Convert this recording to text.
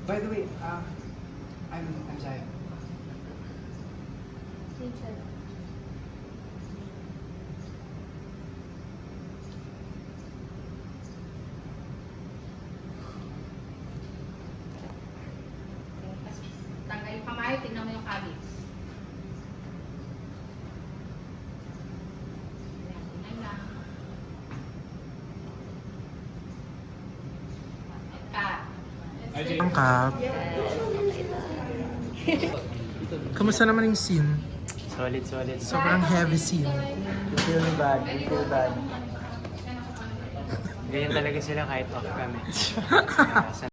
By the way, I'm Zaya. Teacher. Tanggal yung kamay, tingnan mo yung kabis. Ayan, tingnan lang. Ang kap. Kamusta naman yung scene? Solid. Sobrang heavy scene. You feel bad. Ganyan talaga sila kahit off kami. Sa